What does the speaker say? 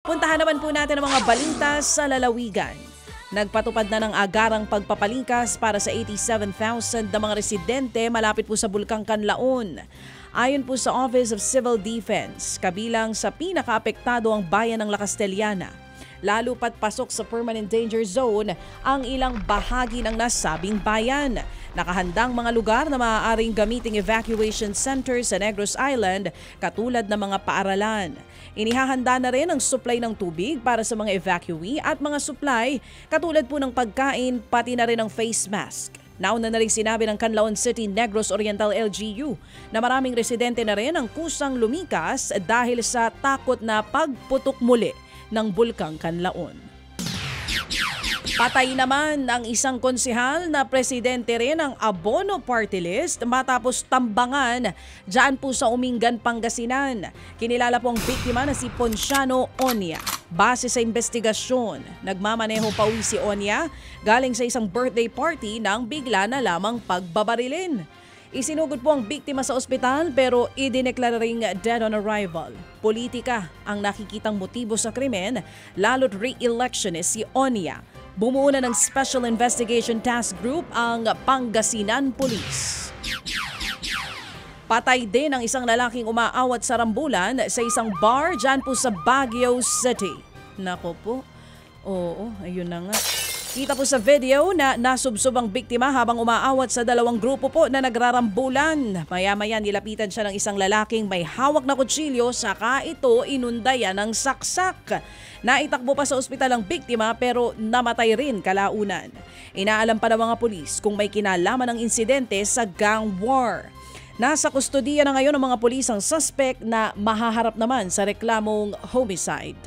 Puntahan naman po natin ang mga balita sa lalawigan. Nagpatupad na ng agarang pagpapalingkas para sa 87,000 na mga residente malapit po sa Bulkang Kanlaon. Ayon po sa Office of Civil Defense, kabilang sa pinakaapektado ang bayan ng La Castellana. Lalo pat pasok sa permanent danger zone ang ilang bahagi ng nasabing bayan. Nakahandang mga lugar na maaaring gamiting evacuation center sa Negros Island katulad ng mga paaralan. Inihahanda na rin ang supply ng tubig para sa mga evacuee at mga supply katulad po ng pagkain pati na rin ang face mask. Nauna na rin sinabi ng Canlaon City Negros Oriental LGU na maraming residente na rin ang kusang lumikas dahil sa takot na pagputok muli ng Bulkang Kanlaon. Patay naman ang isang konsehal na presidente rin ng Abono Party List matapos tambangan dyan po sa Umingan, Pangasinan. Kinilala po ang biktima na si Ponciano Onya. Base sa investigasyon, nagmamaneho pa uwi si Onya galing sa isang birthday party nang bigla na lamang pagbabarilin. Isinugod po ang biktima sa ospital pero idineklara ring dead on arrival. Politika ang nakikitang motibo sa krimen, lalo't re-electionist si Onya. Bumuo na ng Special Investigation Task Group ang Pangasinan Police. Patay din ang isang lalaking umaawat sa rambulan sa isang bar dyan po sa Baguio City. Nako po, oo, ayun na nga. Kita po sa video na nasubsob ang biktima habang umaawat sa dalawang grupo po na nagrarambulan. Maya-maya nilapitan siya ng isang lalaking may hawak na kutsilyo saka ito inundayan ng saksak. Naitakbo pa sa ospital ang biktima pero namatay rin kalaunan. Inaalam pa ng mga pulis kung may kinalaman ng insidente sa gang war. Nasa kustodiya na ngayon ng mga pulis ang suspect na mahaharap naman sa reklamong homicide.